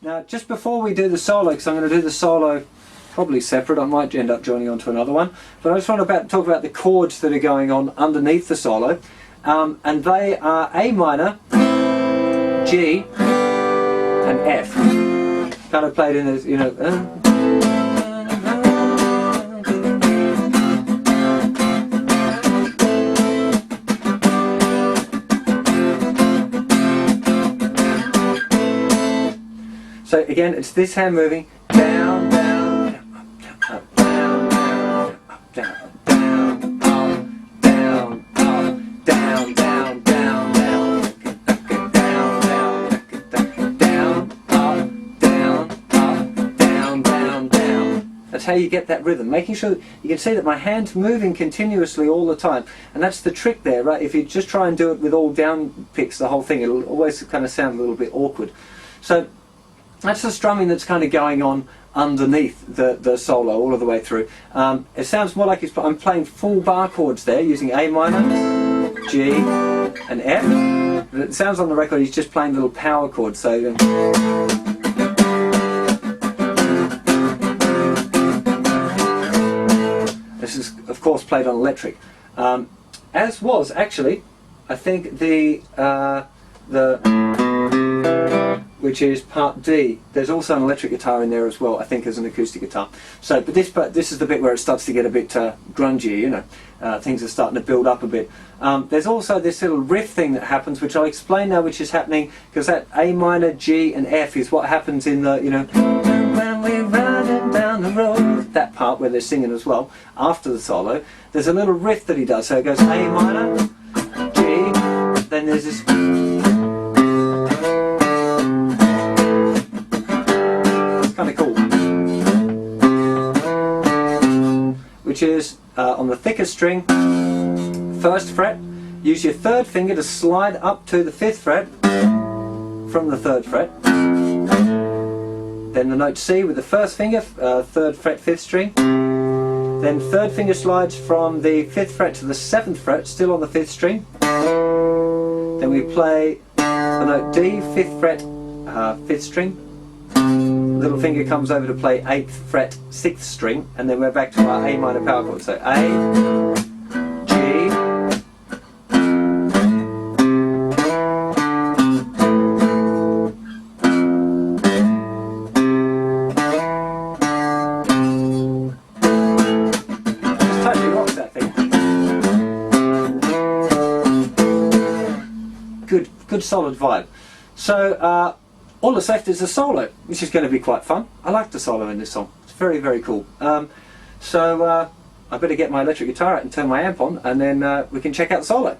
Now, just before we do the solo, because I'm going to do the solo probably separate, I might end up joining on to another one, but I just want to talk about the chords that are going on underneath the solo, and they are A minor, G, and F. Kind of played in this, you know. So again, it's this hand moving down, down, up, down, down, up, down, down, up, down, up, down, down, down, down, down, up, down, up, down, down, down. That's how you get that rhythm. Making sure you can see that my hand's moving continuously all the time, and that's the trick there, right? If you just try and do it with all down picks, the whole thing, it'll always kind of sound a little bit awkward. So that's the strumming that's kind of going on underneath the solo all of the way through. It sounds more like I'm playing full bar chords there using A minor, G and F. But it sounds on the record he's just playing little power chords. So this is of course played on electric. As was actually, I think the which is part D. There's also an electric guitar in there as well, I think, as an acoustic guitar. So, but this is the bit where it starts to get a bit grungy, you know. Things are starting to build up a bit. There's also this little riff thing that happens, which I'll explain now, which is happening, because that A minor, G and F is what happens in the, you know, when we're running down the road, that part where they're singing as well, after the solo. There's a little riff that he does, so it goes A minor, G, then there's this... kind of cool, which is on the thicker string, first fret. Use your third finger to slide up to the 5th fret from the 3rd fret. Then the note C with the first finger, 3rd fret, 5th string. Then 3rd finger slides from the 5th fret to the 7th fret, still on the 5th string. Then we play the note D, 5th fret, 5th string. Little finger comes over to play 8th fret, 6th string, and then we're back to our A minor power chord. So A, G, just totally rocks that thing. Good solid vibe. So all that's left is the solo, which is going to be quite fun. I like the solo in this song. It's very, very cool. So I better get my electric guitar out and turn my amp on, and then we can check out the solo.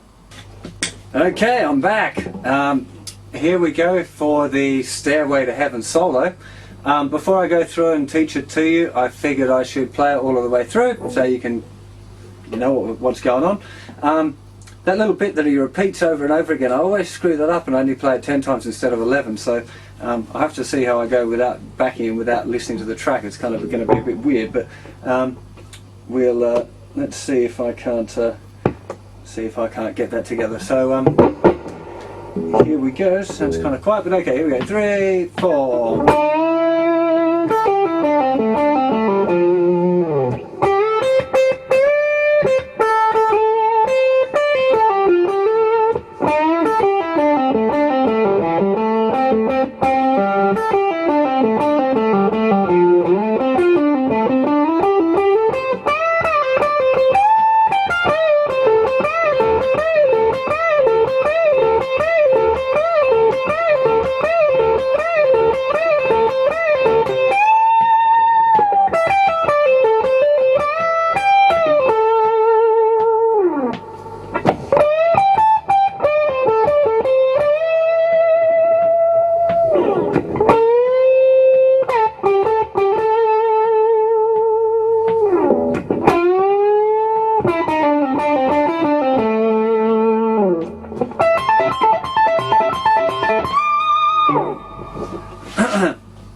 Okay, I'm back. Here we go for the Stairway to Heaven solo. Before I go through and teach it to you, I figured I should play it all of the way through so you can know what's going on. That little bit that he repeats over and over again, I always screw that up and only play it 10 times instead of 11, so I have to see how I go without backing in, without listening to the track. It's kind of going to be a bit weird, but we'll let's see if I can't get that together. So here we go. Sounds kind of quiet, but okay, here we go. 3, 4.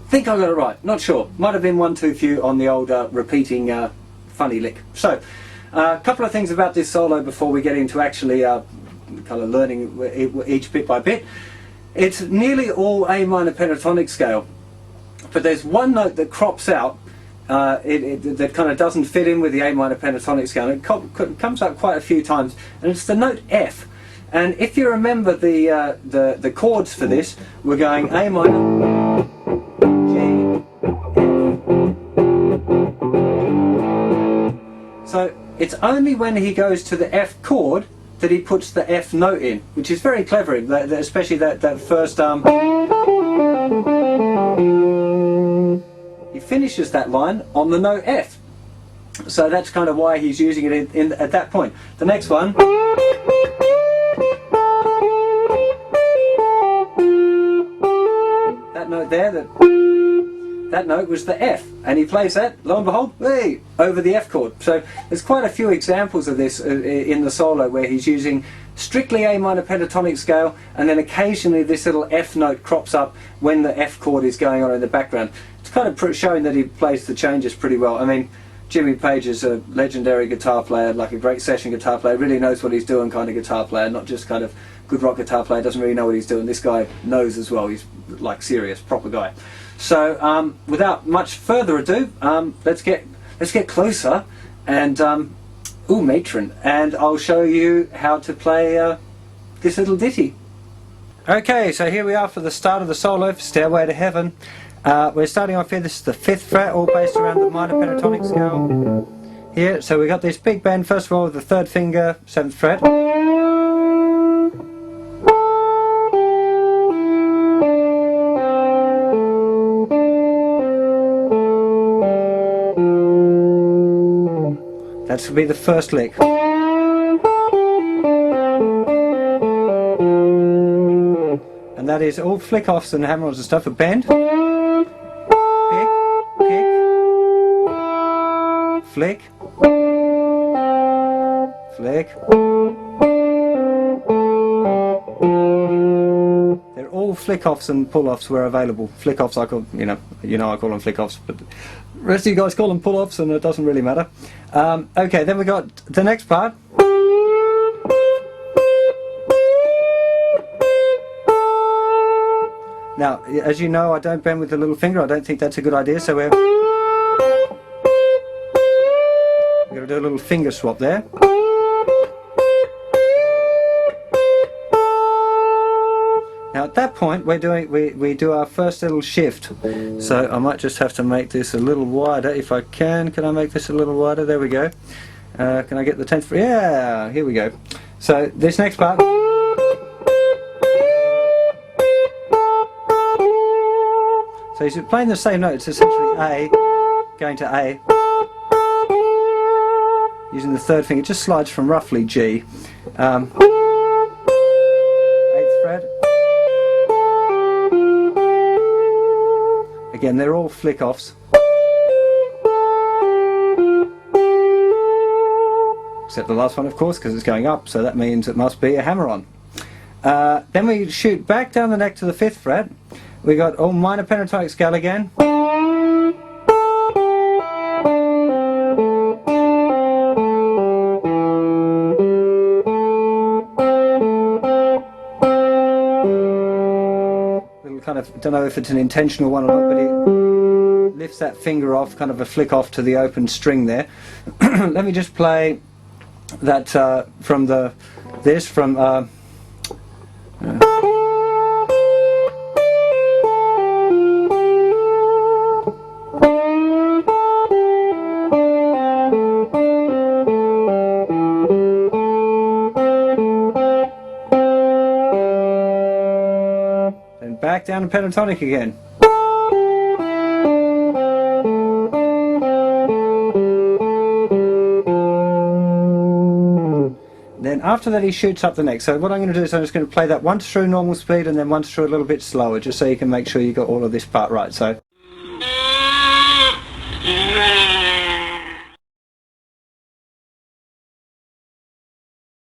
Think I got it right, not sure. Might have been one too few on the old repeating funny lick. So, a couple of things about this solo before we get into actually kind of learning each bit by bit. It's nearly all A minor pentatonic scale. but there's one note that crops out that kind of doesn't fit in with the A minor pentatonic scale. It comes up quite a few times, and it's the note F. And if you remember the chords for this, we're going A minor, G, F. So it's only when he goes to the F chord that he puts the F note in, which is very clever, especially that first he finishes that line on the note F. So that's kind of why he's using it at that point. The next one, that note there, that note was the F, and he plays that, lo and behold, hey, over the F chord. So there's quite a few examples of this in the solo where he's using strictly A minor pentatonic scale, and then occasionally this little F note crops up when the F chord is going on in the background. It's kind of showing that he plays the changes pretty well. I mean, Jimmy Page is a legendary guitar player, like a great session guitar player, really knows what he's doing kind of guitar player, not just kind of good rock guitar player, doesn't really know what he's doing. This guy knows as well, he's like serious, proper guy. So without much further ado, let's get closer and matron, and I'll show you how to play this little ditty. Okay, so here we are for the start of the solo for Stairway to Heaven. We're starting off here. This is the 5th fret, all based around the minor pentatonic scale here. So we got this big bend first of all with the 3rd finger, 7th fret. That should be the first lick. And that is all flick-offs and hammer-ons and stuff. A bend, pick, flick, flick. They're all flick-offs and pull-offs where available. Flick-offs I call, I call them flick-offs, but the rest of you guys call them pull-offs, and it doesn't really matter. Okay, then we got the next part. Now, as you know, I don't bend with the little finger. I don't think that's a good idea, so we're going to do a little finger swap there. Now at that point we do our first little shift. So I might just have to make this a little wider if I can. Can I make this a little wider? There we go. Can I get the 10th? Yeah, here we go. So this next part. So he's playing the same note. It's essentially A, going to A, using the 3rd finger. It just slides from roughly G. 8th fret. Again, they're all flick-offs. Except the last one, of course, because it's going up, so that means it must be a hammer-on. Then we shoot back down the neck to the 5th fret. We got all minor pentatonic scale again. Little kind of, don't know if it's an intentional one or not, but it lifts that finger off, kind of a flick off to the open string there. Let me just play that from back down to pentatonic again. Then after that he shoots up the neck. So what I'm going to do is I'm just going to play that once through normal speed and then once through a little bit slower, just so you can make sure you got all of this part right. So